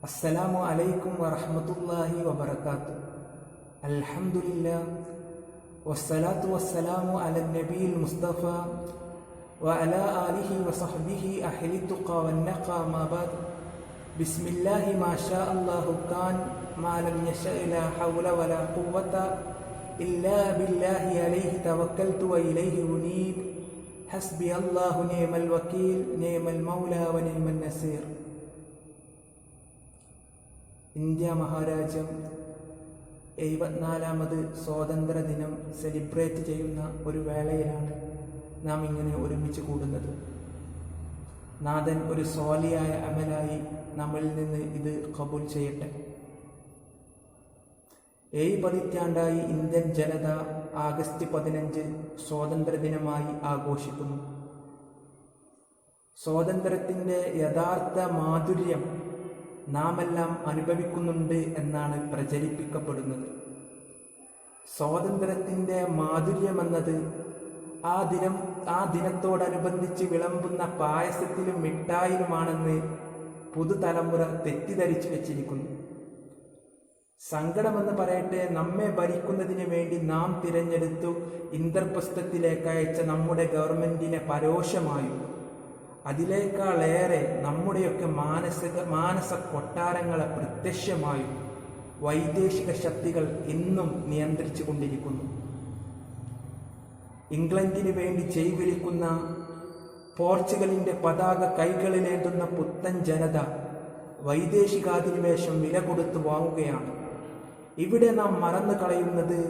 അസ്സലാമു അലൈക്കും വറഹ്മത്തുള്ളാഹി വബറകാതുഹു. അൽഹംദുലില്ലാഹ് വസ്സലാത്തു വസ്സലാമു അലൻ നബിയിൽ മുസ്തഫ വഅലാ ആലിഹി വസഹ്ബിഹി അഹ്ലി തുഖ വന്നഖ മാ ബഅദ്. ബിസ്മില്ലാഹി മാ ശാ അല്ലാഹു കാൻ മാ ലം യശഅ ലാ ഹൗല വലാ ഖുവത ഇല്ലാ ബില്ലാഹി അലൈഹി തവക്കൽതു വഇലൈഹി ഉനീബ്. ഹസ്ബി അല്ലാഹു നിഅമൽ വകീൽ നിഅമൽ മൗലാ വനിഅമൻ നസീർ. ഇന്ത്യ മഹാരാജ്യം 74ാമത് സ്വാതന്ത്ര്യ ദിനം സെലിബ്രേറ്റ് ചെയ്യുന്ന ഒരു വേളയിലാണ് നാം ഇങ്ങനെ ഒരുമിച്ച് കൂടുന്നത്. നാഥൻ ഒരു സ്വാലിയായ അമലായി നമ്മളിൽ നിന്ന് ഇത് കബൂൽ ചെയ്യട്ടെ. 7 പതിറ്റാണ്ടായി ഇന്ത്യൻ ജനത ആഗസ്റ്റ് 15 സ്വാതന്ത്ര്യദിനമായി ആഘോഷിക്കുന്നു. സ്വാതന്ത്ര്യത്തിൻ്റെ യഥാർത്ഥ മാധുര്യം നാമെല്ലാം അനുഭവിക്കുന്നുണ്ട് എന്നാണ് പ്രചരിപ്പിക്കപ്പെടുന്നത്. സ്വാതന്ത്ര്യത്തിൻ്റെ മാധുര്യമെന്നത് ആ ദിനത്തോടനുബന്ധിച്ച് വിളമ്പുന്ന പായസത്തിലും മിഠായിലുമാണെന്ന് പുതുതലമുറ തെറ്റിദ്ധരിച്ചു വെച്ചിരിക്കുന്നു. സങ്കടമെന്ന് പറയട്ടെ, നമ്മെ ഭരിക്കുന്നതിന് വേണ്ടി നാം തിരഞ്ഞെടുത്തു ഇന്ദ്രപ്രസ്ഥത്തിലേക്ക് അയച്ച നമ്മുടെ ഗവൺമെന്റിനെ പരോക്ഷമായും അതിലേക്കാളേറെ നമ്മുടെയൊക്കെ മാനസ കൊട്ടാരങ്ങളെ പ്രത്യക്ഷമായും വൈദേശിക ശക്തികൾ ഇന്നും നിയന്ത്രിച്ചു കൊണ്ടിരിക്കുന്നു. ഇംഗ്ലണ്ടിന് വേണ്ടി ജൈവിളിക്കുന്ന പോർച്ചുഗലിന്റെ പതാക കൈകളിലേന്തുന്ന പുത്തൻ ജനത വൈദേശികാധിനിവേശം വില കൊടുത്ത് വാങ്ങുകയാണ്. ഇവിടെ നാം മറന്നു കളയുന്നത്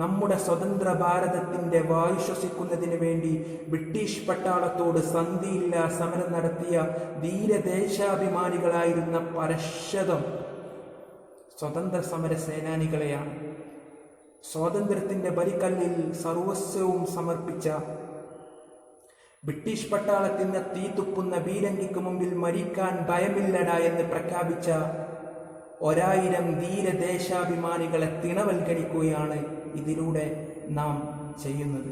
നമ്മുടെ സ്വതന്ത്ര ഭാരതത്തിന്റെ വായു ശ്വസിക്കുന്നതിന് വേണ്ടി ബ്രിട്ടീഷ് പട്ടാളത്തോട് സന്ധിയില്ല സമരം നടത്തിയ ധീരദേശാഭിമാനികളായിരുന്ന പരശതം സ്വതന്ത്ര സമര സേനാനികളെയാണ്. സ്വാതന്ത്ര്യത്തിന്റെ ബലിക്കല്ലിൽ സർവസ്വവും സമർപ്പിച്ച ബ്രിട്ടീഷ് പട്ടാളത്തിന് തീതുപ്പുന്ന ബീരങ്കിക്ക് മുമ്പിൽ മരിക്കാൻ ഭയമില്ലട എന്ന് പ്രഖ്യാപിച്ച 1000 ധീരദേശാഭിമാനികളെ തിണവൽക്കരിക്കുകയാണ് ഇതിലൂടെ നാം ചെയ്യുന്നത്.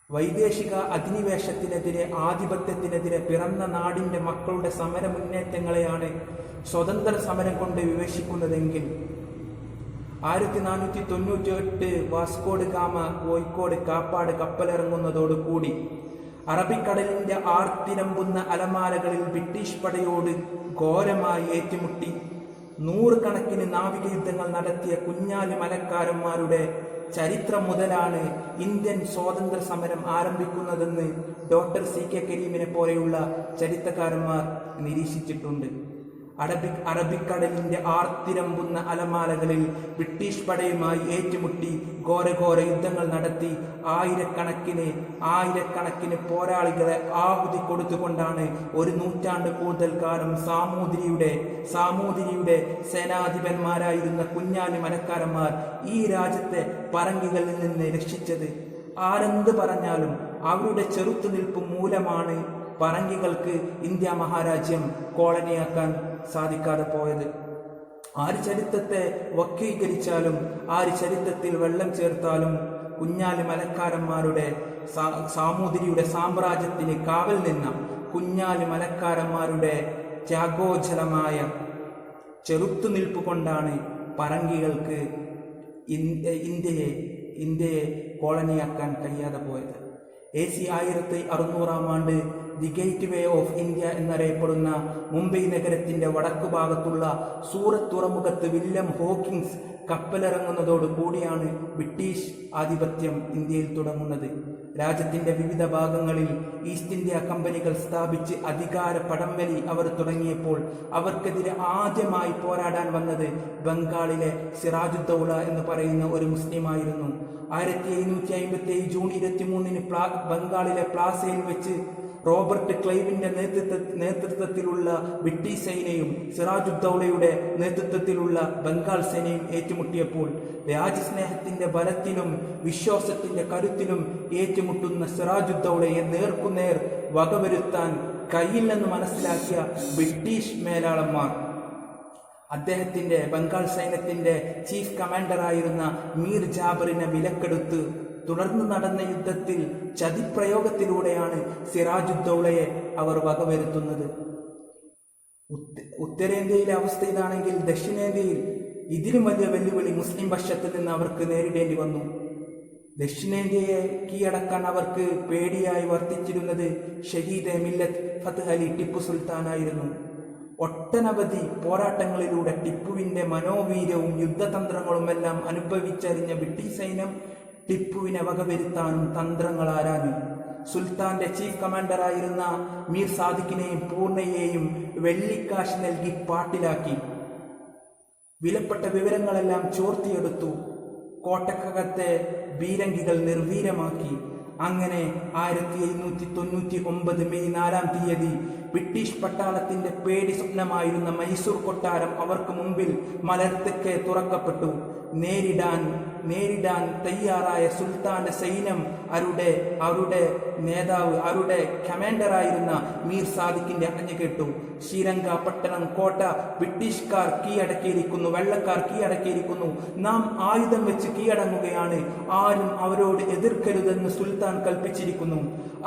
വൈദേശിക അധിനിവേശത്തിനെതിരെ, ആധിപത്യത്തിനെതിരെ പിറന്ന നാടിന്റെ മക്കളുടെ സമര മുന്നേറ്റങ്ങളെയാണ് സ്വതന്ത്ര സമരം കൊണ്ട് വിവക്ഷിക്കുന്നതെങ്കിൽ 1498 വാസ്കോഡ് ഗാമ കോഴിക്കോട് കാപ്പാട് കപ്പലിറങ്ങുന്നതോടുകൂടി അറബിക്കടലിന്റെ ആർത്തിരമ്പുന്ന അലമാലകളിൽ ബ്രിട്ടീഷ് പടയോട് ഘോരമായി ഏറ്റുമുട്ടി 100 കണക്കിന് നാവിക യുദ്ധങ്ങൾ നടത്തിയ കുഞ്ഞാലി മലക്കാരന്മാരുടെ ചരിത്രം മുതലാണ് ഇന്ത്യൻ സ്വാതന്ത്ര്യ സമരം ആരംഭിക്കുന്നതെന്ന് ഡോക്ടർ CK കരീമിനെ പോലെയുള്ള ചരിത്രകാരന്മാർ നിരീക്ഷിച്ചിട്ടുണ്ട്. അറബിക്കടലിന്റെ ആർത്തിരമ്പുന്ന അലമാലകളിൽ ബ്രിട്ടീഷ് പടയുമായി ഏറ്റുമുട്ടി ഘോരഘോര യുദ്ധങ്ങൾ നടത്തി ആയിരക്കണക്കിന് പോരാളികളെ ആഹുതി കൊടുത്തുകൊണ്ടാണ് 1 നൂറ്റാണ്ട് കൂടുതൽ കാലം സാമൂതിരിയുടെ സേനാധിപന്മാരായിരുന്ന കുഞ്ഞാലി മലക്കാരന്മാർ ഈ രാജ്യത്തെ പറങ്കികളിൽ നിന്ന് രക്ഷിച്ചത്. ആരെന്ത് പറഞ്ഞാലും അവരുടെ ചെറുത്തുനിൽപ്പ് മൂലമാണ് പറങ്കികൾക്ക് ഇന്ത്യ മഹാരാജ്യം കോളനിയാക്കാൻ സാധിക്കാതെ പോയത്. ആര് ചരിത്രത്തെ വക്രീകരിച്ചാലും, ആര് ചരിത്രത്തിൽ വെള്ളം ചേർത്താലും കുഞ്ഞാലി മലക്കാരന്മാരുടെ സാമൂതിരിയുടെ സാമ്രാജ്യത്തിന് കാവൽ നിന്ന കുഞ്ഞാലി മലക്കാരന്മാരുടെ ത്യാഗോജ്ജലമായ ചെറുത്തുനിൽപ്പ് കൊണ്ടാണ് പറങ്കികൾക്ക് ഇന്ത്യയെ കോളനിയാക്കാൻ കഴിയാതെ പോയത്. AC 1600-ാം ആണ്ട് the gate way of India എന്നറിയപ്പെടുന്ന മുംബൈ നഗരത്തിന്റെ വടക്കു ഭാഗത്തുള്ള സൂറത്ത് തുറമുഖത്ത് വില്യം ഹോക്കിൻസ് കപ്പലിറങ്ങുന്നതോടു കൂടിയാണ് ബ്രിട്ടീഷ് ആധിപത്യം ഇന്ത്യയിൽ തുടങ്ങുന്നത്. രാജ്യത്തിന്റെ വിവിധ ഭാഗങ്ങളിൽ ഈസ്റ്റ് ഇന്ത്യ കമ്പനികൾ സ്ഥാപിച്ച് അധികാര പടംവലി അവർ തുടങ്ങിയപ്പോൾ അവർക്കെതിരെ ആദ്യമായി പോരാടാൻ വന്നത് ബംഗാളിലെ സിറാജുദ്ദൗള എന്ന് പറയുന്ന ഒരു മുസ്ലിമായിരുന്നു. 1757 ജൂൺ 23-ന് ബംഗാളിലെ പ്ലാസയിൽ വെച്ച് റോബർട്ട് ക്ലൈവിന്റെ നേതൃത്വത്തിലുള്ള ബ്രിട്ടീഷ് സേനയും സിറാജുദ്ദൗളയുടെ നേതൃത്വത്തിലുള്ള ബംഗാൾ സേനയും ഏറ്റുമുട്ടിയപ്പോൾ രാജ്യസ്നേഹത്തിന്റെ ബലത്തിലും വിശ്വാസത്തിന്റെ കരുത്തിലും ഏറ്റുമുട്ടുന്ന സിറാജുദ്ദൗളയെ നേർക്കുനേർ വകവരുത്താൻ കഴിയില്ലെന്ന് മനസ്സിലാക്കിയ ബ്രിട്ടീഷ് മേലാളന്മാർ അദ്ദേഹത്തിന്റെ ബംഗാൾ സൈന്യത്തിന്റെ ചീഫ് കമാൻഡറായിരുന്ന മീർ ജാബറിനെ വിലക്കെടുത്ത് തുടർന്ന് നടന്ന യുദ്ധത്തിൽ ചതിപ്രയോഗത്തിലൂടെയാണ് സിറാജുദ്ദൗളയെ അവർ വകവരുത്തുന്നത്. ഉത്തരേന്ത്യയിലെ അവസ്ഥ ഇതാണെങ്കിൽ ദക്ഷിണേന്ത്യയിൽ ഇതിലും വലിയ വെല്ലുവിളി മുസ്ലിം പക്ഷത്തിൽ നിന്ന് അവർക്ക് നേരിടേണ്ടി വന്നു. ദക്ഷിണേന്ത്യയെ കീഴടക്കാൻ അവർക്ക് പേടിയായി വർത്തിച്ചിരുന്നത് ഷഹീദെ മില്ലത്ത് ഫത്ഹ് അലി ടിപ്പു സുൽത്താനായിരുന്നു. ഒട്ടനവധി പോരാട്ടങ്ങളിലൂടെ ടിപ്പുവിന്റെ മനോവീര്യവും യുദ്ധതന്ത്രങ്ങളുമെല്ലാം അനുഭവിച്ചറിഞ്ഞ ബ്രിട്ടീഷ് സൈന്യം ടിപ്പുവിനെ വകവരുത്താനും തന്ത്രങ്ങൾ ആരാഞ്ഞു. സുൽത്താന്റെ ചീഫ് കമാൻഡറായിരുന്ന മീർ സാദിഖിനെയും പൂർണ്ണയെയും വെള്ളിക്കാശ് നൽകി പാട്ടിലാക്കി. വിലപ്പെട്ട വിവരങ്ങളെല്ലാം ചോർത്തിയെടുത്തു. കോട്ടക്കകത്തെ ബീരങ്കികൾ നിർവീര്യമാക്കി. അങ്ങനെ 1799 മെയ് 4 ബ്രിട്ടീഷ് പട്ടാളത്തിന്റെ പേടി സ്വപ്നമായിരുന്ന മൈസൂർ കൊട്ടാരം അവർക്ക് മുമ്പിൽ മലർത്തേക്ക് തുറക്കപ്പെട്ടു. നേരിടാൻ തയ്യാറായ സുൽത്താന്റെ സൈന്യം അവരുടെ നേതാവ്, അവരുടെ കമാൻഡറായിരുന്ന മീർ സാദിഖിന്റെ ആജ്ഞ കേട്ടു. ശ്രീലങ്ക പട്ടണം കോട്ട ബ്രിട്ടീഷുകാർ കീഴടക്കിയിരിക്കുന്നു, വെള്ളക്കാർ കീഴടക്കിയിരിക്കുന്നു. നാം ആയുധം വെച്ച് കീഴടങ്ങുകയാണ്. ആരും അവരോട് എതിർക്കരുതെന്ന് സുൽത്താൻ കൽപ്പിച്ചിരിക്കുന്നു.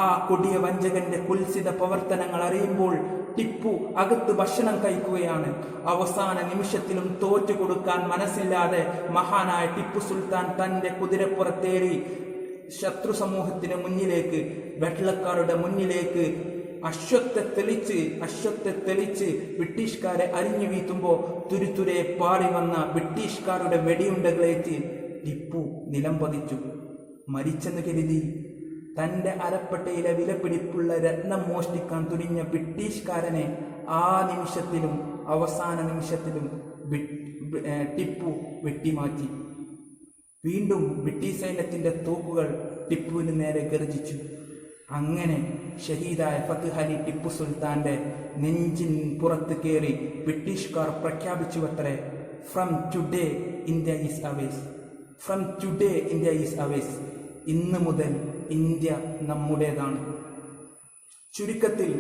ആ കൊടിയ വഞ്ചകന്റെ കുൽസിത പ്രവർത്തനങ്ങൾ അറിയുമ്പോൾ ടിപ്പു അകത്ത് ഭക്ഷണം കഴിക്കുകയാണ്. അവസാന നിമിഷത്തിലും തോറ്റു കൊടുക്കാൻ മനസ്സില്ലാതെ മഹാനായ ടിപ്പു സുൽത്താൻ തന്റെ കുതിരപ്പുറത്തേറി ശത്രു സമൂഹത്തിന് മുന്നിലേക്ക്, വെള്ളക്കാരുടെ മുന്നിലേക്ക് അശ്വത്തെ തെളിച്ച് ബ്രിട്ടീഷുകാരെ അരിഞ്ഞു വീഴ്ത്തുമ്പോൾ തുരുതുരെ പാറി വന്ന ബ്രിട്ടീഷുകാരുടെ വെടിയുണ്ടകളേറ്റ് ടിപ്പു നിലം പതിച്ചു. മരിച്ചെന്ന് കരുതി തന്റെ അരപ്പട്ടയിലെ വിലപിടിപ്പുള്ള രത്നം മോഷ്ടിക്കാൻ തുനിഞ്ഞ ബ്രിട്ടീഷുകാരനെ അവസാന നിമിഷത്തിലും ടിപ്പു വെട്ടിമാറ്റി. വീണ്ടും ബ്രിട്ടീഷ് സൈന്യത്തിന്റെ തോക്കുകൾ ടിപ്പുവിന് നേരെ ഗർജിച്ചു. അങ്ങനെ ഷഹീദായ ഫത്ഹ് അലി ടിപ്പു സുൽത്താന്റെ നെഞ്ചിൻ പുറത്ത് കയറി ബ്രിട്ടീഷുകാർ പ്രഖ്യാപിച്ചുവത്രേ, from today India is ours. ഇന്ന് മുതൽ ഇന്ത്യ നമ്മുടേതാണ്. ചുരുക്കത്തിൽ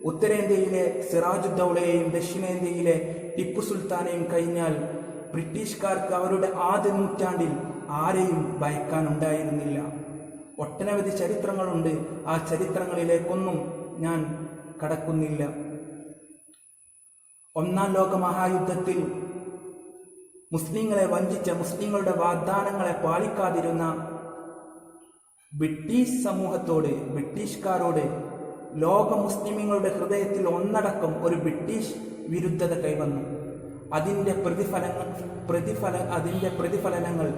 ഉത്തരേന്ത്യയിലെ സിറാജുദ്ദൗളയെയും ദക്ഷിണേന്ത്യയിലെ ടിപ്പു സുൽത്താനെയും കഴിഞ്ഞാൽ ബ്രിട്ടീഷുകാർക്ക് അവരുടെ ആദ്യ നൂറ്റാണ്ടിൽ ആരെയും ഭയക്കാനുണ്ടായിരുന്നില്ല. ഒട്ടനവധി ചരിത്രങ്ങളുണ്ട്. ആ ചരിത്രങ്ങളിലേക്കൊന്നും ഞാൻ കടക്കുന്നില്ല. ഒന്നാം ലോക മഹായുദ്ധത്തിൽ മുസ്ലിങ്ങളെ വഞ്ചിച്ച, മുസ്ലിങ്ങളുടെ വാഗ്ദാനങ്ങളെ പാലിക്കാതിരുന്ന ബ്രിട്ടീഷ് സമൂഹത്തോട്, ബ്രിട്ടീഷുകാരോട് ലോക മുസ്ലിമീങ്ങളുടെ ഹൃദയത്തിൽ ഒന്നടക്കം ഒരു ബ്രിട്ടീഷ് വിരുദ്ധത കൈവന്നു. അതിൻ്റെ പ്രതിഫലനങ്ങൾ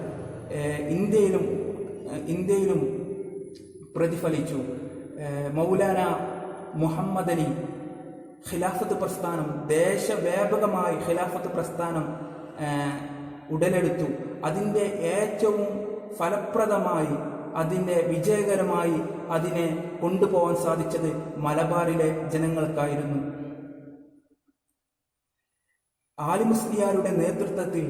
ഇന്ത്യയിലും പ്രതിഫലിച്ചു. മൗലാന മുഹമ്മദ് അലി ഖിലാഫത്ത് പ്രസ്ഥാനം, ദേശവ്യാപകമായി ഖിലാഫത്ത് പ്രസ്ഥാനം ഉടലെടുത്തു. അതിൻ്റെ ഏറ്റവും ഫലപ്രദമായി, അതിൻ്റെ വിജയകരമായി അതിനെ കൊണ്ടുപോകാൻ സാധിച്ചത് മലബാറിലെ ജനങ്ങൾക്കായിരുന്നു. ആലി മുസ്ലിയാരുടെ നേതൃത്വത്തിൽ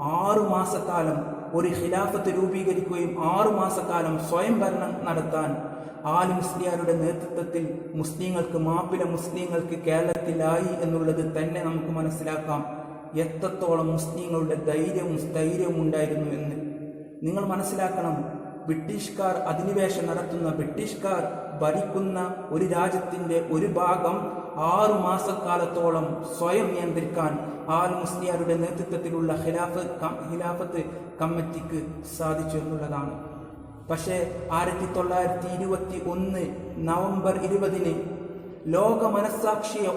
6 മാസക്കാലം ഒരു ഖിലാഫത്ത് രൂപീകരിക്കുകയും 6 മാസക്കാലം സ്വയം ഭരണം നടത്താൻ ആലി മുസ്ലിയാരുടെ നേതൃത്വത്തിൽ മാപ്പിള മുസ്ലിങ്ങൾക്ക് കേരളത്തിലായി എന്നുള്ളത് തന്നെ നമുക്ക് മനസ്സിലാക്കാം. എത്രത്തോളം മുസ്ലിങ്ങളുടെ ധൈര്യവും ഉണ്ടായിരുന്നു എന്ന് നിങ്ങൾ മനസ്സിലാക്കണം. ബ്രിട്ടീഷുകാർ അധിനിവേശം നടത്തുന്ന, ബ്രിട്ടീഷുകാർ ഭരിക്കുന്ന ഒരു രാജ്യത്തിന്റെ ഒരു ഭാഗം 6 മാസക്കാലത്തോളം സ്വയം നിയന്ത്രിക്കാൻ ആൽ മുസ്ലിയാരുടെ നേതൃത്വത്തിലുള്ള ഖിലാഫത്ത് കമ്മിറ്റിക്ക് സാധിച്ചു എന്നുള്ളതാണ്. പക്ഷേ 1921 നവംബർ 20 ലോക മനസ്സാക്ഷിയെ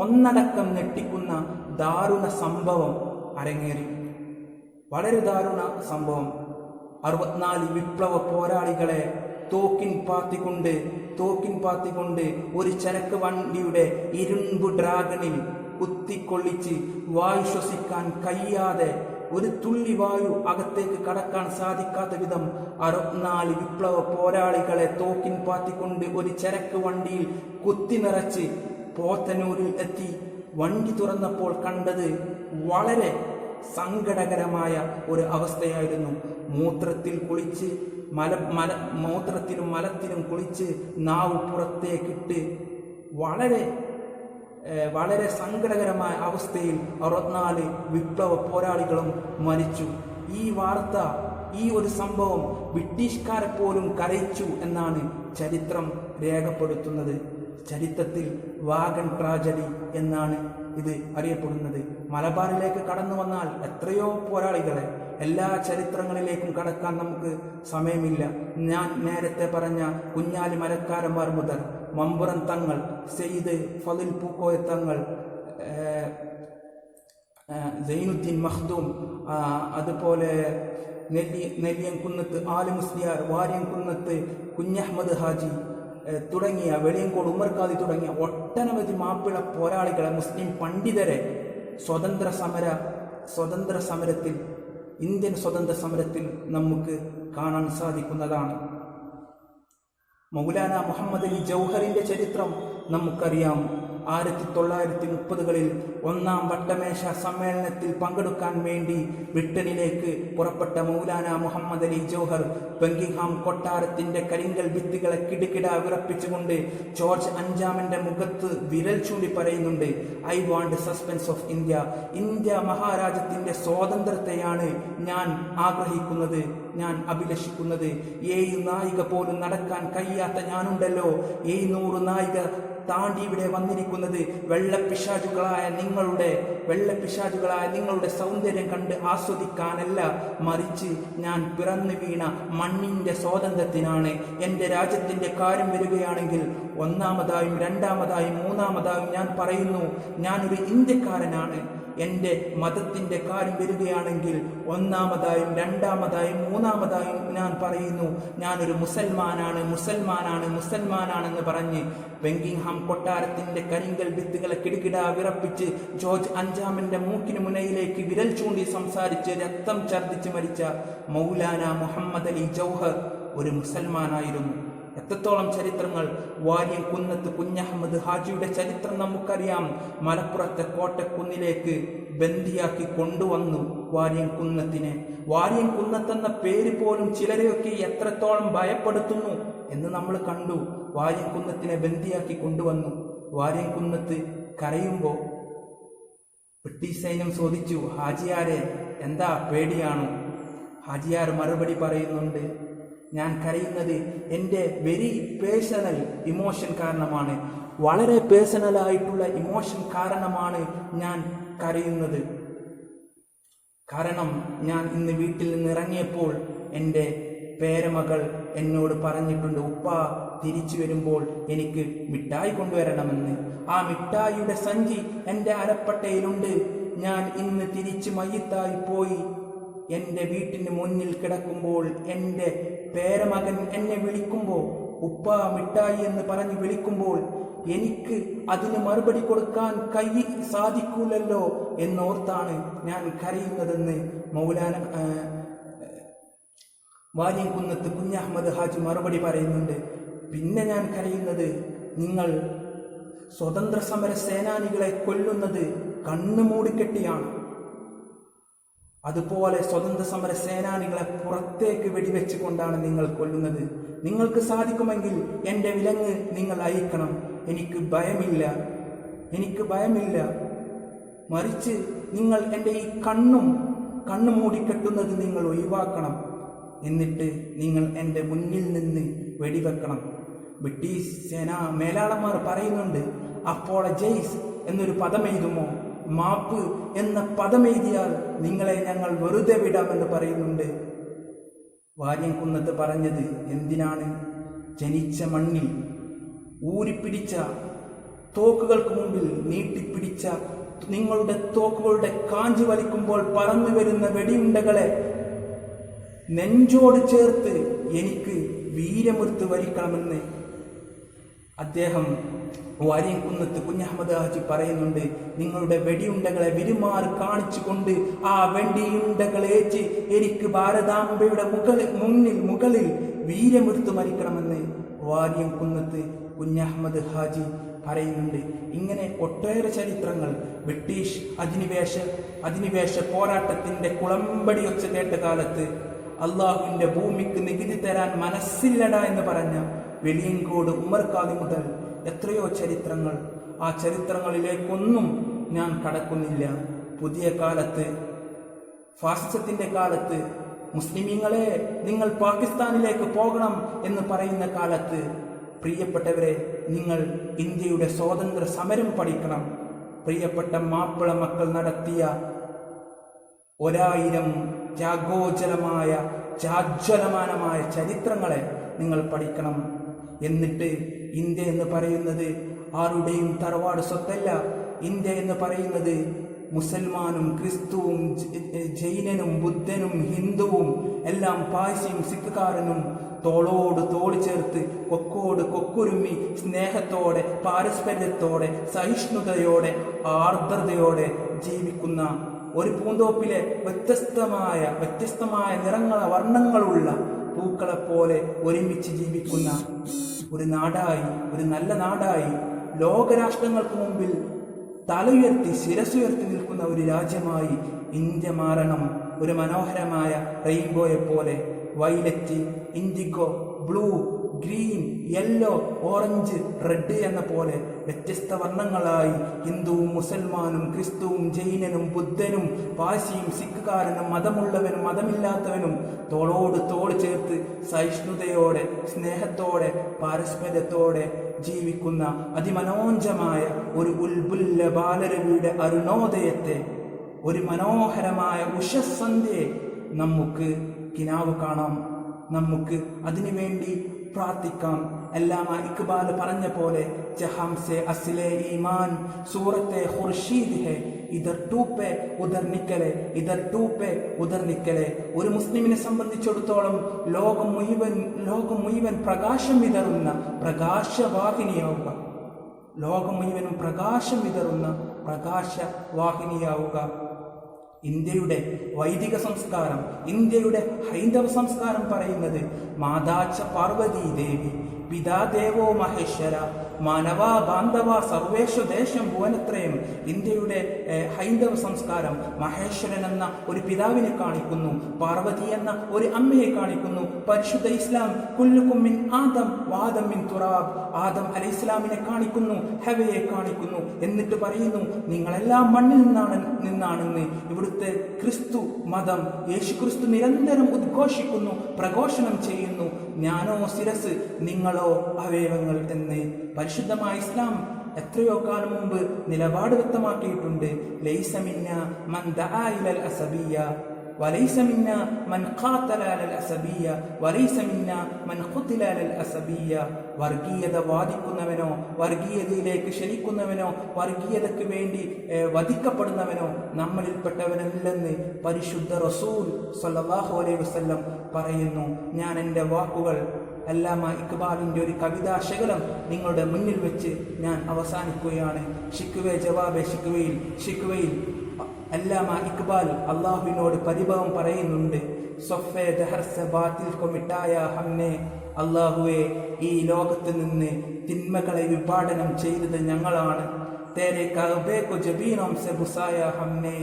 ഒന്നടക്കം ഞെട്ടിക്കുന്ന ദാരുണ സംഭവം അരങ്ങേറി. വളരെ ദാരുണ സംഭവം. 64 വിപ്ലവ പോരാളികളെ തോക്കിൻ പാത്തിക്കൊണ്ട് ഒരു ചരക്ക് വണ്ടിയുടെ ഇരുമ്പ് ഡ്രാഗണിൽ കുത്തിക്കൊള്ളിച്ച് വായു ശ്വസിക്കാൻ കഴിയാതെ, ഒരു തുള്ളി വായു അകത്തേക്ക് കടക്കാൻ സാധിക്കാത്ത വിധം 64 വിപ്ലവ പോരാളികളെ തോക്കിൻ പാത്തിക്കൊണ്ട് ഒരു ചരക്ക് വണ്ടിയിൽ കുത്തി നിറച്ച് പോത്തന്നൂരിൽ എത്തി. വണ്ടി തുറന്നപ്പോൾ കണ്ടത് വളരെ സങ്കടകരമായ ഒരു അവസ്ഥയായിരുന്നു. മൂത്രത്തിലും മലത്തിലും കുളിച്ച് നാവ് പുറത്തേക്കിട്ട് വളരെ സങ്കടകരമായ അവസ്ഥയിൽ 64 വിപ്ലവ പോരാളികളും മരിച്ചു. ഈ വാർത്ത, ഈ ഒരു സംഭവം ബ്രിട്ടീഷുകാരെ പോലും കരയിച്ചു എന്നാണ് ചരിത്രം രേഖപ്പെടുത്തുന്നത്. ചരിത്രത്തിൽ വാഗൺ ട്രാജഡി എന്നാണ് ഇത് അറിയപ്പെടുന്നത്. മലബാറിലേക്ക് കടന്നു വന്നാൽ എത്രയോ പോരാളികളെ, എല്ലാ ചരിത്രങ്ങളിലേക്കും കടക്കാൻ നമുക്ക് സമയമില്ല. ഞാൻ നേരത്തെ പറഞ്ഞ കുഞ്ഞാലി മരക്കാരന്മാർ മുതൽ മമ്പുറം തങ്ങൾ, സെയ്ദ് ഫളിൽ പൂക്കോയ തങ്ങൾ, സൈനുദ്ദീൻ മഖ്ദൂം, അതുപോലെ നെല്ലിയംകുന്നത്ത് ആലി മുസ്ലിയാർ, വാര്യംകുന്നത്ത് കുഞ്ഞഹമ്മദ് ഹാജി തുടങ്ങിയ, വെളിയങ്കോട് ഉമർ ഖാദി തുടങ്ങിയ ഒട്ടനവധി മാപ്പിള പോരാളികളെ, മുസ്ലിം പണ്ഡിതരെ സ്വതന്ത്ര സമരത്തിൽ, ഇന്ത്യൻ സ്വതന്ത്ര സമരത്തിൽ നമുക്ക് കാണാൻ സാധിക്കുന്നതാണ്. മൗലാന മുഹമ്മദ് അലി ജൗഹറിന്റെ ചരിത്രം നമുക്കറിയാം. 1930കളിൽ ഒന്നാം വട്ടമേശ സമ്മേളനത്തിൽ പങ്കെടുക്കാൻ വേണ്ടി ബ്രിട്ടനിലേക്ക് പുറപ്പെട്ട മൗലാന മുഹമ്മദ് അലി ജൗഹർ ബക്കിംഗ്ഹാം കൊട്ടാരത്തിന്റെ കരിങ്കൽ ഭിത്തികളെ കിടുകിട വിറപ്പിച്ചുകൊണ്ട് ജോർജ് അഞ്ചാമന്റെ മുഖത്ത് വിരൽ ചൂണ്ടി പറയുന്നുണ്ട്, I want suspense of India. India മഹാരാജ്യത്തിന്റെ സ്വാതന്ത്ര്യത്തെയാണ് ഞാൻ ആഗ്രഹിക്കുന്നത്, ഞാൻ അഭിലഷിക്കുന്നത്. 7 നായിക പോലും നടക്കാൻ കഴിയാത്ത ഞാനുണ്ടല്ലോ 700 നായിക താണ്ടി ഇവിടെ വന്നിരിക്കുന്നത് വെള്ളപ്പിശാചുകളായ നിങ്ങളുടെ സൗന്ദര്യം കണ്ട് ആസ്വദിക്കാനല്ല, മറിച്ച് ഞാൻ പിറന്നു വീണ മണ്ണിന്റെ സ്വാതന്ത്ര്യത്തിനാണ്. എൻ്റെ രാജ്യത്തിന്റെ കാര്യം വരികയാണെങ്കിൽ ഒന്നാമതായും രണ്ടാമതായും മൂന്നാമതായും ഞാൻ പറയുന്നു, ഞാനൊരു ഇന്ത്യക്കാരനാണ്. എൻ്റെ മതത്തിൻ്റെ കാര്യം വരികയാണെങ്കിൽ ഒന്നാമതായും രണ്ടാമതായും മൂന്നാമതായും ഞാൻ പറയുന്നു, ഞാനൊരു മുസൽമാനാണെന്ന് പറഞ്ഞ് ബക്കിംഗ്ഹാം കൊട്ടാരത്തിന്റെ കരിങ്കൽ ഭിത്തികളെ കിടുകിട വിറപ്പിച്ച് ജോർജ് അഞ്ചാമന്റെ മൂക്കിന് മുനയിലേക്ക് വിരൽ ചൂണ്ടി സംസാരിച്ച് രക്തം ഛർദ്ദിച്ച് മരിച്ച മൗലാന മുഹമ്മദ് അലി ജൗഹർ ഒരു മുസൽമാനായിരുന്നു. എത്രത്തോളം ചരിത്രങ്ങൾ! വാര്യംകുന്നത്ത് കുഞ്ഞഹമ്മദ് ഹാജിയുടെ ചരിത്രം നമുക്കറിയാം. മലപ്പുറത്തെ കോട്ടക്കുന്നിലേക്ക് ബന്ദിയാക്കി കൊണ്ടുവന്നു വാര്യംകുന്നത്തിനെ. വാര്യംകുന്നത്തെന്ന പേര് പോലും ചിലരെയൊക്കെ എത്രത്തോളം ഭയപ്പെടുത്തുന്നു എന്ന് നമ്മൾ കണ്ടു. വാര്യംകുന്നത്തിനെ ബന്ദിയാക്കി കൊണ്ടുവന്നു. വാര്യംകുന്നത്ത് കരയുമ്പോൾ ബ്രിട്ടീഷ് സൈന്യം ചോദിച്ചു, ഹാജിയാരെ എന്താ പേടിയാണോ? ഹാജിയാർ മറുപടി പറയുന്നുണ്ട്, ഞാൻ കരയുന്നത് എൻ്റെ വെരി പേഴ്സണൽ ഇമോഷൻ കാരണമാണ്, വളരെ പേഴ്സണലായിട്ടുള്ള ഇമോഷൻ കാരണമാണ് ഞാൻ കരയുന്നത്. കാരണം ഞാൻ ഇന്ന് വീട്ടിൽ നിന്ന് ഇറങ്ങിയപ്പോൾ എൻ്റെ പേരമകൾ എന്നോട് പറഞ്ഞിട്ടുണ്ട്, ഉപ്പ തിരിച്ചു വരുമ്പോൾ എനിക്ക് മിഠായി കൊണ്ടുവരണമെന്ന്. ആ മിഠായിയുടെ സഞ്ചി എൻ്റെ അരപ്പട്ടയിലുണ്ട്. ഞാൻ ഇന്ന് തിരിച്ച് മയ്യിത്തായി പോയി എൻ്റെ വീട്ടിന് മുന്നിൽ കിടക്കുമ്പോൾ എൻ്റെ പേരമകൻ എന്നെ വിളിക്കുമ്പോൾ, ഉപ്പ മിഠായി എന്ന് പറഞ്ഞ് വിളിക്കുമ്പോൾ എനിക്ക് അതിന് മറുപടി കൊടുക്കാൻ സാധിക്കൂലല്ലോ എന്നോർത്താണ് ഞാൻ കരയുന്നതെന്ന് മൗലാന വാര്യംകുന്നത്ത് കുഞ്ഞഹമ്മദ് ഹാജി മറുപടി പറയുന്നുണ്ട്. പിന്നെ ഞാൻ കരയുന്നത്, നിങ്ങൾ സ്വതന്ത്ര സമര സേനാനികളെ കൊല്ലുന്നത് കണ്ണു മൂടിക്കെട്ടിയാണ്. അതുപോലെ സ്വതന്ത്ര സമര സേനാനികളെ പുറത്തേക്ക് വെടിവെച്ച് കൊണ്ടാണ് നിങ്ങൾ കൊല്ലുന്നത്. നിങ്ങൾക്ക് സാധിക്കുമെങ്കിൽ എൻ്റെ വിലങ്ങ് നിങ്ങൾ അയക്കണം. എനിക്ക് ഭയമില്ല. മറിച്ച് നിങ്ങൾ എൻ്റെ ഈ കണ്ണു മൂടിക്കെട്ടുന്നത് നിങ്ങൾ ഒഴിവാക്കണം. എന്നിട്ട് നിങ്ങൾ എൻ്റെ മുന്നിൽ നിന്ന് വെടിവെക്കണം. ബ്രിട്ടീഷ് സേനാ മേലാളന്മാർ പറയുന്നുണ്ട്, അപ്പോളജൈസ് എന്നൊരു പദമെഴുതുമോ, മാപ്പ് എന്ന പദമെഴുതിയാൽ നിങ്ങളെ ഞങ്ങൾ വെറുതെ വിടാമെന്ന് പറയുന്നുണ്ട്. വാര്യംകുന്നത്ത് പറഞ്ഞത് എന്തിനാണ്? ജനിച്ച മണ്ണിൽ ഊരിപ്പിടിച്ച തോക്കുകൾക്ക് മുമ്പിൽ നീട്ടിപ്പിടിച്ച നിങ്ങളുടെ തോക്കുകളുടെ കാഞ്ചി വലിക്കുമ്പോൾ പറന്നു വരുന്ന വെടിയുണ്ടകളെ നെഞ്ചോട് ചേർത്ത് എനിക്ക് വീരമൃത്യു വരിക്കണമെന്ന് അദ്ദേഹം വാര്യംകുന്നത്ത് കുഞ്ഞഹമ്മദ് ഹാജി പറയുന്നുണ്ട്. നിങ്ങളുടെ വെടിയുണ്ടകളെ വിരുമാറ് കാണിച്ചുകൊണ്ട് ആ വെടിയുണ്ടകളേച്ച് എനിക്ക് ഭാരതാംബയുടെ മുകളിൽ വീരമൃത്യു മരിക്കണമെന്ന് വാര്യംകുന്നത്ത് കുഞ്ഞഹമ്മദ് ഹാജി പറയുന്നുണ്ട്. ഇങ്ങനെ ഒട്ടേറെ ചരിത്രങ്ങൾ. ബ്രിട്ടീഷ് അധിനിവേശ പോരാട്ടത്തിന്റെ കുളമ്പടി ഒച്ച കേട്ട കാലത്ത് അള്ളാഹുവിന്റെ ഭൂമിക്ക് നികുതി തരാൻ മനസ്സില്ലട എന്ന് പറഞ്ഞ വെളിയങ്കോട് ഉമർ ഖാദി മുതൽ എത്രയോ ചരിത്രങ്ങൾ. ആ ചരിത്രങ്ങളിലേക്കൊന്നും ഞാൻ കടക്കുന്നില്ല. പുതിയ കാലത്ത്, ഫാസിസത്തിന്റെ കാലത്ത്, മുസ്ലിമീങ്ങളെ നിങ്ങൾ പാകിസ്ഥാനിലേക്ക് പോകണം എന്ന് പറയുന്ന കാലത്ത് പ്രിയപ്പെട്ടവരെ, നിങ്ങൾ ഇന്ത്യയുടെ സ്വാതന്ത്ര്യ സമരം പഠിക്കണം. പ്രിയപ്പെട്ട മാപ്പിള മക്കൾ നടത്തിയ 1000 ജാജ്വലമാനമായ ചരിത്രങ്ങളെ നിങ്ങൾ പഠിക്കണം. എന്നിട്ട് ഇന്ത്യ എന്ന് പറയുന്നത് ആരുടെയും തറവാട് സ്വത്തല്ല. ഇന്ത്യ എന്ന് പറയുന്നത് മുസൽമാനും ക്രിസ്തുവും ജൈനനും ബുദ്ധനും ഹിന്ദുവും എല്ലാം പാഴ്സിയും സിഖുകാരനും തോളോട് തോൾ ചേർത്ത് കൊക്കോട് കൊക്കുരുമ്മി സ്നേഹത്തോടെ പാരസ്പര്യത്തോടെ സഹിഷ്ണുതയോടെ ആർദ്രതയോടെ ജീവിക്കുന്ന ഒരു പൂന്തോപ്പിലെ വ്യത്യസ്തമായ വർണ്ണങ്ങളുള്ള പൂക്കളെപ്പോലെ ഒരുമിച്ച് ജീവിക്കുന്ന ഒരു നാടായി, ഒരു നല്ല നാടായി, ലോകരാഷ്ട്രങ്ങൾക്ക് മുമ്പിൽ തലയുയർത്തി ശിരസുയർത്തി നിൽക്കുന്ന ഒരു രാജ്യമായി ഇന്ത്യ മാറണം. ഒരു മനോഹരമായ റെയിൻബോയെ പോലെ violet, IndiGo, blue, green, yellow, orange, red എന്ന പോലെ വ്യത്യസ്ത വർണ്ണങ്ങളായി ഹിന്ദുവും മുസൽമാനും ക്രിസ്തുവും ജൈനനും ബുദ്ധനും പാഴ്സിയും സിഖുകാരനും മതമുള്ളവനും മതമില്ലാത്തവനും തോളോട് തോൾ ചേർത്ത് സഹിഷ്ണുതയോടെ സ്നേഹത്തോടെ പാരസ്പര്യത്തോടെ ജീവിക്കുന്ന അതിമനോജ്ഞമായ ഒരു ഉൽബുല്ല ബാലരവിയുടെ അരുണോദയത്തെ, ഒരു മനോഹരമായ ഉഷസന്ധ്യയെ നമുക്ക് കിനാവ് കാണാം. നമുക്ക് അതിനുവേണ്ടി പ്രാർത്ഥിക്കാം. അല്ലാമ ഇക്ബാൽ പറഞ്ഞ പോലെ ജഹാം സെ അസ്ലെ ഈമാൻ സൂറത്തെ ഖുർഷീദ് ഹെ, ഇധർ ടൂപ്പെ ഉധർ നിക്കലെ, ഇധർ ടൂപ്പെ ഉധർ നിക്കലെ. ഒരു മുസ്ലിമിനെ സംബന്ധിച്ചിടത്തോളം ലോകം മുഴുവൻ പ്രകാശം വിതറുന്ന പ്രകാശവാഹിനിയാവുക. ലോകം മുഴുവനും പ്രകാശം വിതറുന്ന പ്രകാശവാഹിനിയാവുക. ഇന്ത്യയുടെ വൈദിക സംസ്കാരം, ഇന്ത്യയുടെ ഹൈന്ദവ സംസ്കാരം പറയുന്നത് മാതാച്ച പാർവതീ ദേവി, പിതാ ദേവോ മഹേശ്വര, മാനവ ബാന്ധവ സർവേഷു ദേശം ഭുവനത്രയം. ഇന്ത്യയുടെ ഹൈന്ദവ സംസ്കാരം മഹേശ്വരൻ എന്ന ഒരു പിതാവിനെ കാണിക്കുന്നു, പാർവതി എന്ന ഒരു അമ്മയെ കാണിക്കുന്നു. പരിശുദ്ധ ഇസ്ലാം കുല്ലുക്കും മിൻ ആദം വാദം മിൻ തുറാബ്, ആദം അലൈഹി ഇസ്ലാമിനെ കാണിക്കുന്നു, ഹവയെ കാണിക്കുന്നു. എന്നിട്ട് പറയുന്നു നിങ്ങളെല്ലാം മണ്ണിൽ നിന്നാണെന്ന്. ഇവിടുത്തെ ക്രിസ്തു മതം, യേശു ക്രിസ്തു നിരന്തരം ഉദ്ഘോഷിക്കുന്നു, പ്രഘോഷണം ചെയ്യുന്നു, ഞാനോ ശിരസ് നിങ്ങളോ അവയവങ്ങൾ എന്ന്. പരിശുദ്ധമായ ഇസ്ലാം എത്രയോ കാലം മുമ്പ് നിലപാട് വ്യക്തമാക്കിയിട്ടുണ്ട്. ലൈസ മിന്ന മൻ ദആ ഇലൽ അസബിയ്യ വലൈസ മിന്ന മൻ ഖാതല അലൽ അസബിയ്യ വലൈസ മിന്ന മൻ ഖുതില അലൽ അസബിയ്യ. വർഗീയത വാദിക്കുന്നവനോ വർഗീയതയിലേക്ക് ക്ഷണിക്കുന്നവനോ വർഗീയതയ്ക്ക് വേണ്ടി വധിക്കപ്പെടുന്നവനോ നമ്മളിൽപ്പെട്ടവനല്ലെന്ന് പരിശുദ്ധ റസൂൽ സ്വല്ലല്ലാഹു അലൈഹി വസല്ലം പറയുന്നു. ഞാൻ എൻ്റെ വാക്കുകൾ അല്ലാമ ഇക്ബാലിൻ്റെ ഒരു കവിതാശകലം നിങ്ങളുടെ മുന്നിൽ വെച്ച് ഞാൻ അവസാനിക്കുകയാണ്. ഷിക്വേ ജവാബെ ഷിക്വയിൽ അല്ലാമ ഇക്ബാൽ അള്ളാഹുവിനോട് പരിഭവം പറയുന്നുണ്ട്. സൊഫേ ദഹർ സെ ബാതിൽ കോ മിട്ടായ ഹംനെ, അള്ളാഹുവെ ഈ ലോകത്ത് നിന്ന് തിന്മകളെ വിഭാടനം ചെയ്തത് ഞങ്ങളാണ്. തേരെ കഅബേ കോ ജബീനോം സെ ബുസായ ഹംനെ,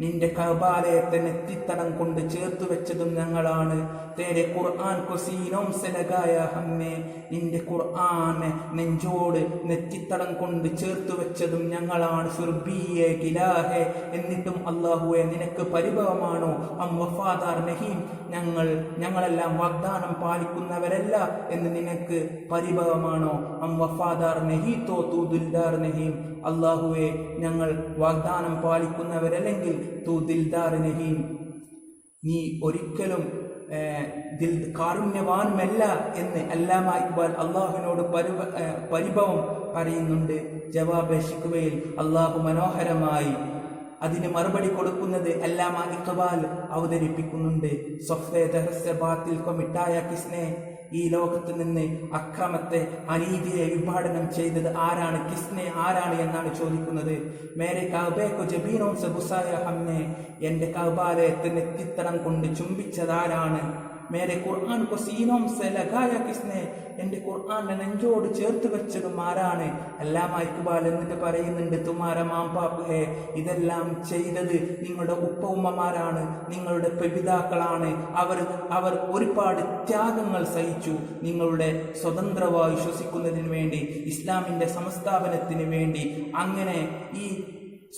നിന്റെ കഅബാലയത്തെ നെറ്റിത്തടം കൊണ്ട് ചേർത്തു വെച്ചതും ഞങ്ങളാണ്. തേരെ ഖുർആൻ കോ സീനോം സെ ലഗായ ഹംനെ, നിന്റെ ഖുർആനെ നെഞ്ചോട് നെറ്റിത്തടം കൊണ്ട് ചേർത്തു വെച്ചതും ഞങ്ങളാണ്. ഫിർബിയെ ഗിലാഹെ, എന്നിട്ടും അല്ലാഹുവേ നിനക്ക് പരിഭവമാണോ? അം വഫാദാർ നഹീം, ഞങ്ങളെല്ലാം വാഗ്ദാനം പാലിക്കുന്നവരല്ല എന്ന് നിനക്ക് പരിഭവമാണോ? അം വഫാദാർ നഹീ തോ തൂ ദിൽദാർ നഹീം, അല്ലാഹുവേ ഞങ്ങൾ വാഗ്ദാനം പാലിക്കുന്നവരല്ലെങ്കിൽ തൂ ദിൽദാർ നഹീം, നീ ഒരിക്കലും കാരുണ്യവാനുമല്ല എന്ന് അല്ലാമ ഇക്ബാൽ അള്ളാഹുവിനോട് പരിഭവം പറയുന്നുണ്ട്. ജവാബ് ഷിക്വയിൽ അള്ളാഹു മനോഹരമായി അതിന് മറുപടി കൊടുക്കുന്നത് അല്ലാമ ഇക്ബാൽ അവതരിപ്പിക്കുന്നുണ്ട്. സൊഫേ ദഹ്സെ ബാതിൽ കോ മിട്ടായ കിസ്നെ, ഈ ലോകത്ത് നിന്ന് അക്രമത്തെ അനീതിയെ വിഭാടനം ചെയ്തത് ആരാണ്? കിസ്നെ ആരാണ് എന്നാണ് ചോദിക്കുന്നത്. മേരെ കഅബേ കോ ജബീനോം സെ ബുസായ ഹംനെ, എൻ്റെ കഅബാലയത്തെ നെറ്റിത്തടം കൊണ്ട് ചുംബിച്ചതാരാണ്? മേരെ ഖുർആൻ കോ സീനോം സെ ലഗായ കിസ്നെ, എൻ്റെ ഖുർആനെ നെഞ്ചോട് ചേർത്ത് വെച്ചതും ആരാണ്? അല്ലാമ ഇക്ബാൽ എന്നിട്ട് പറയുന്നുണ്ട് തുമാര മാം ബാപ്പ് ഹേ, ഇതെല്ലാം ചെയ്തത് നിങ്ങളുടെ ഉപ്പ ഉമ്മമാരാണ്, നിങ്ങളുടെ പിതാക്കളാണ്. അവർ ഒരുപാട് ത്യാഗങ്ങൾ സഹിച്ചു നിങ്ങളുടെ സ്വതന്ത്രമായി ശ്വസിക്കുന്നതിന് വേണ്ടി, ഇസ്ലാമിൻ്റെ സംസ്ഥാപനത്തിന് വേണ്ടി. അങ്ങനെ ഈ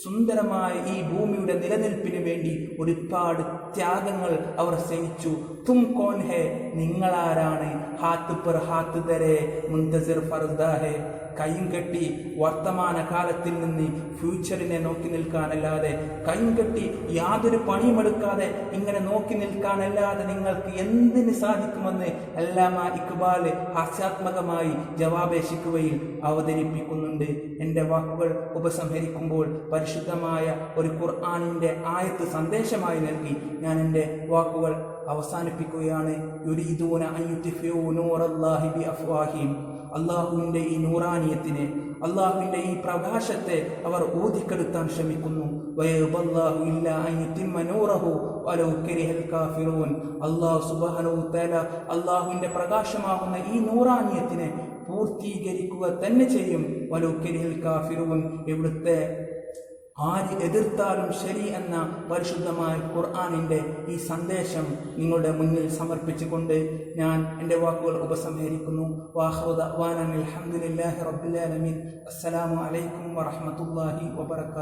സുന്ദരമായ ഈ ഭൂമിയുടെ നിലനിൽപ്പിന് വേണ്ടി ഒരുപാട് ത്യാഗങ്ങൾ അവർ സഹിച്ചു. തും കോൻ ഹേ, നിങ്ങളാരാണ്? ഹാത്ത് പർ ഹാത്ത് തരേ മുന്തസിർ ഫർദാ ഹേ, കൈയും കെട്ടി വർത്തമാന കാലത്തിൽ നിന്ന് ഫ്യൂച്ചറിനെ നോക്കി നിൽക്കാനല്ലാതെ, കൈയും കെട്ടി യാതൊരു പണിയുമെടുക്കാതെ ഇങ്ങനെ നോക്കി നിൽക്കാനല്ലാതെ നിങ്ങൾക്ക് എന്തിന് സാധിക്കുമെന്ന് അല്ലാമ ഇക്ബാൽ ഹാസ്യാത്മകമായി ജവാബേശിക്കുകയിൽ അവതരിപ്പിക്കുന്നുണ്ട്. എൻ്റെ വാക്കുകൾ ഉപസംഹരിക്കുമ്പോൾ പരിശുദ്ധമായ ഒരു ഖുർആനിൻ്റെ ആയത്ത് സന്ദേശമായി നൽകി ഞാൻ എൻ്റെ വാക്കുകൾ അവസാനിപ്പിക്കുകയാണ്. യുരീദൂന അൻ യുത്ഫിഉ നൂറല്ലാഹി ബിഅഫ്വാഹിഹിം, അള്ളാഹുവിൻ്റെ ഈ നൂറാനിയത്തിനെ, അള്ളാഹുവിൻ്റെ ഈ പ്രകാശത്തെ അവർ ഊതിക്കെടുത്താൻ ശ്രമിക്കുന്നു. വയബല്ലാഹു ഇല്ലാ അൻ യുതിമ്മ നൂറഹു വലൗ കരിഹൽ കാഫിറൂൻ, അള്ളാഹു സുബ്ഹാനഹു തആല അള്ളാഹുവിൻ്റെ പ്രകാശമാകുന്ന ഈ നൂറാനിയത്തിനെ പൂർത്തീകരിക്കുക തന്നെ ചെയ്യും. വലൗ കരിഹൽ കാഫിറൂൻ, ഇവിടുത്തെ ആര് എതിർത്താലും ശരി എന്ന പരിശുദ്ധമായ ഖുർആനിൻ്റെ ഈ സന്ദേശം നിങ്ങളുടെ മുന്നിൽ സമർപ്പിച്ചുകൊണ്ട് ഞാൻ എൻ്റെ വാക്കുകൾ ഉപസംഹരിക്കുന്നു. വാഖിറു ദഅ്വാനാ അൽഹംദുലില്ലാഹി റബ്ബിൽ ആലമീൻ. അസ്സലാമു അലൈക്കും വറഹ്മത്തുള്ളാഹി വബറകാതുഹു.